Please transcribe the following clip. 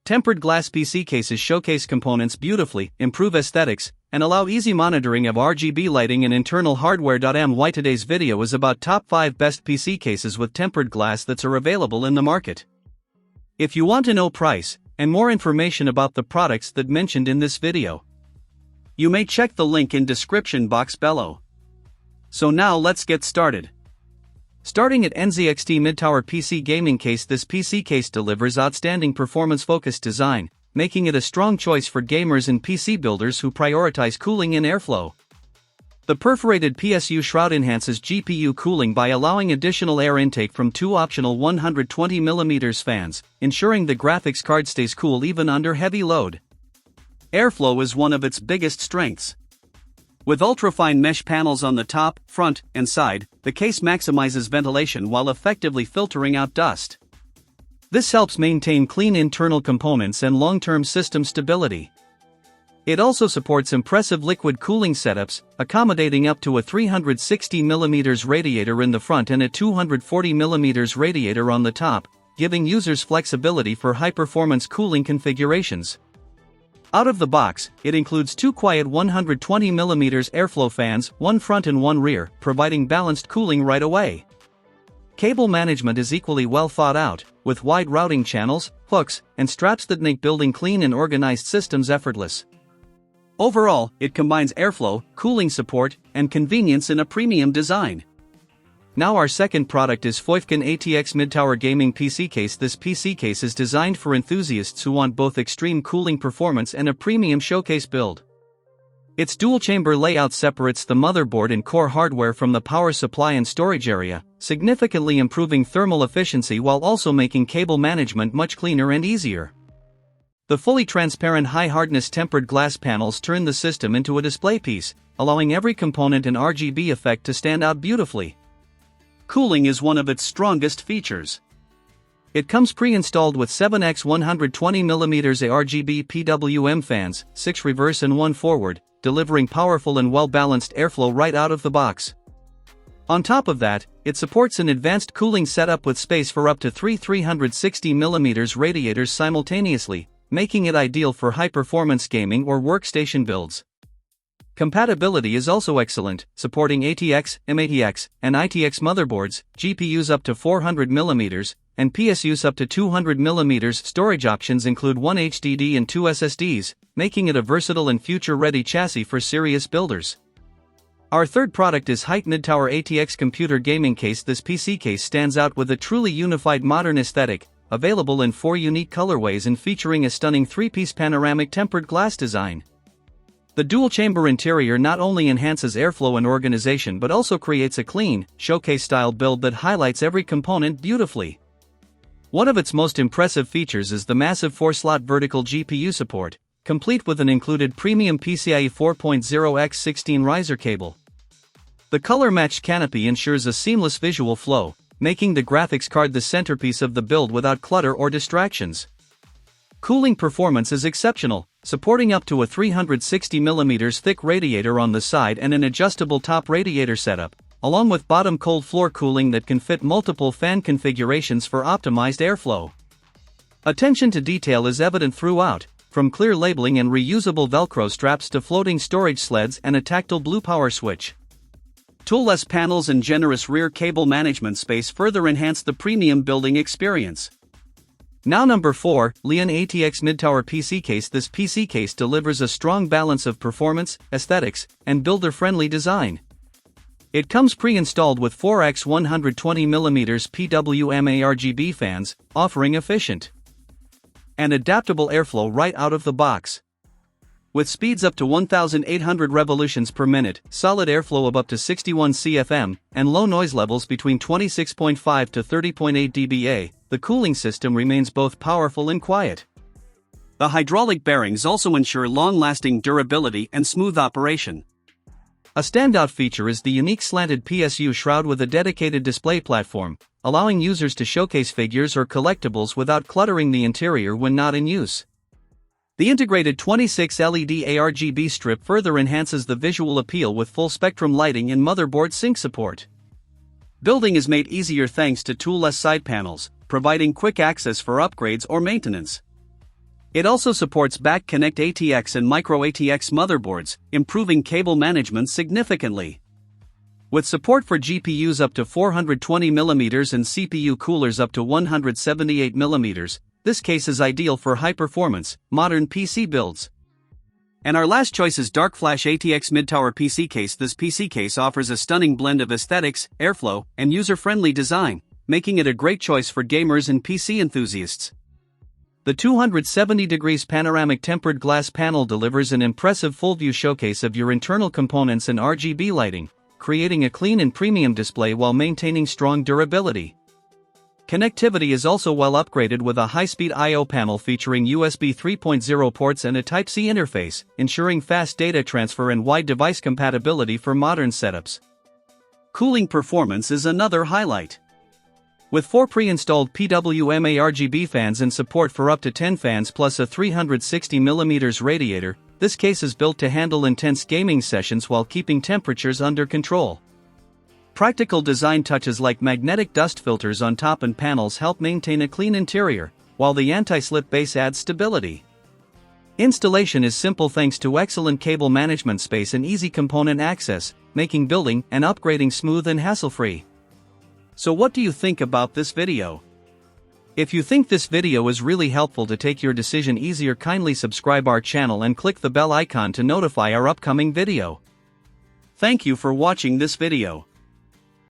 Tempered glass PC cases showcase components beautifully, improve aesthetics, and allow easy monitoring of RGB lighting and internal hardware. My today's video is about top 5 best PC cases with tempered glass that are available in the market. If you want to know price and more information about the products that mentioned in this video, you may check the link in description box below. So now let's get started. Starting at NZXT Mid-Tower PC Gaming Case. This PC case delivers outstanding performance-focused design, making it a strong choice for gamers and PC builders who prioritize cooling and airflow. The perforated PSU shroud enhances GPU cooling by allowing additional air intake from two optional 120mm fans, ensuring the graphics card stays cool even under heavy load. Airflow is one of its biggest strengths. With ultrafine mesh panels on the top, front, and side, the case maximizes ventilation while effectively filtering out dust. This helps maintain clean internal components and long-term system stability. It also supports impressive liquid cooling setups, accommodating up to a 360mm radiator in the front and a 240mm radiator on the top, giving users flexibility for high-performance cooling configurations. Out of the box, it includes two quiet 120mm airflow fans, one front and one rear, providing balanced cooling right away. Cable management is equally well thought out, with wide routing channels, hooks, and straps that make building clean and organized systems effortless. Overall, it combines airflow, cooling support, and convenience in a premium design. Now our second product is Foifken ATX Mid-Tower Gaming PC Case. This PC case is designed for enthusiasts who want both extreme cooling performance and a premium showcase build. Its dual-chamber layout separates the motherboard and core hardware from the power supply and storage area, significantly improving thermal efficiency while also making cable management much cleaner and easier. The fully transparent high-hardness tempered glass panels turn the system into a display piece, allowing every component and RGB effect to stand out beautifully. Cooling is one of its strongest features. It comes pre-installed with 7x 120mm RGB PWM fans, 6 reverse and 1 forward, delivering powerful and well-balanced airflow right out of the box. On top of that, it supports an advanced cooling setup with space for up to 3 360mm radiators simultaneously, making it ideal for high-performance gaming or workstation builds. Compatibility is also excellent, supporting ATX, M-ATX, and ITX motherboards, GPUs up to 400mm, and PSUs up to 200mm. Storage options include 1 HDD and 2 SSDs, making it a versatile and future-ready chassis for serious builders. Our third product is Height Mid-Tower ATX Computer Gaming Case. This PC case stands out with a truly unified modern aesthetic, available in 4 unique colorways and featuring a stunning 3-piece panoramic tempered glass design. The dual-chamber interior not only enhances airflow and organization but also creates a clean, showcase-style build that highlights every component beautifully. One of its most impressive features is the massive 4-slot vertical GPU support, complete with an included premium PCIe 4.0x16 riser cable. The color-matched canopy ensures a seamless visual flow, making the graphics card the centerpiece of the build without clutter or distractions. Cooling performance is exceptional, supporting up to a 360mm thick radiator on the side and an adjustable top radiator setup, along with bottom cold floor cooling that can fit multiple fan configurations for optimized airflow. Attention to detail is evident throughout, from clear labeling and reusable Velcro straps to floating storage sleds and a tactile blue power switch. Toolless panels and generous rear cable management space further enhance the premium building experience. Now number 4, Leon ATX Mid-Tower PC Case. This PC case delivers a strong balance of performance, aesthetics, and builder-friendly design. It comes pre-installed with 4x 120mm PWM RGB fans, offering efficient and adaptable airflow right out of the box. With speeds up to 1,800 revolutions per minute, solid airflow of up to 61 CFM, and low noise levels between 26.5 to 30.8 dBA, the cooling system remains both powerful and quiet. The hydraulic bearings also ensure long-lasting durability and smooth operation. A standout feature is the unique slanted PSU shroud with a dedicated display platform, allowing users to showcase figures or collectibles without cluttering the interior when not in use. The integrated 26 LED ARGB strip further enhances the visual appeal with full-spectrum lighting and motherboard sync support. Building is made easier thanks to tool-less side panels, providing quick access for upgrades or maintenance. It also supports back connect ATX and micro ATX motherboards, improving cable management significantly. With support for GPUs up to 420mm and CPU coolers up to 178mm, this case is ideal for high-performance, modern PC builds. And our last choice is Dark Flash ATX Mid-Tower PC Case. This PC case offers a stunning blend of aesthetics, airflow, and user-friendly design, making it a great choice for gamers and PC enthusiasts. The 270° panoramic tempered glass panel delivers an impressive full-view showcase of your internal components and RGB lighting, creating a clean and premium display while maintaining strong durability. Connectivity is also well upgraded with a high-speed I/O panel featuring USB 3.0 ports and a Type-C interface, ensuring fast data transfer and wide device compatibility for modern setups. Cooling performance is another highlight. With 4 pre-installed PWM RGB fans and support for up to 10 fans plus a 360mm radiator, this case is built to handle intense gaming sessions while keeping temperatures under control. Practical design touches like magnetic dust filters on top and panels help maintain a clean interior, while the anti-slip base adds stability. Installation is simple thanks to excellent cable management space and easy component access, making building and upgrading smooth and hassle-free. So what do you think about this video? If you think this video is really helpful to take your decision easier, kindly subscribe our channel and click the bell icon to notify our upcoming video. Thank you for watching this video.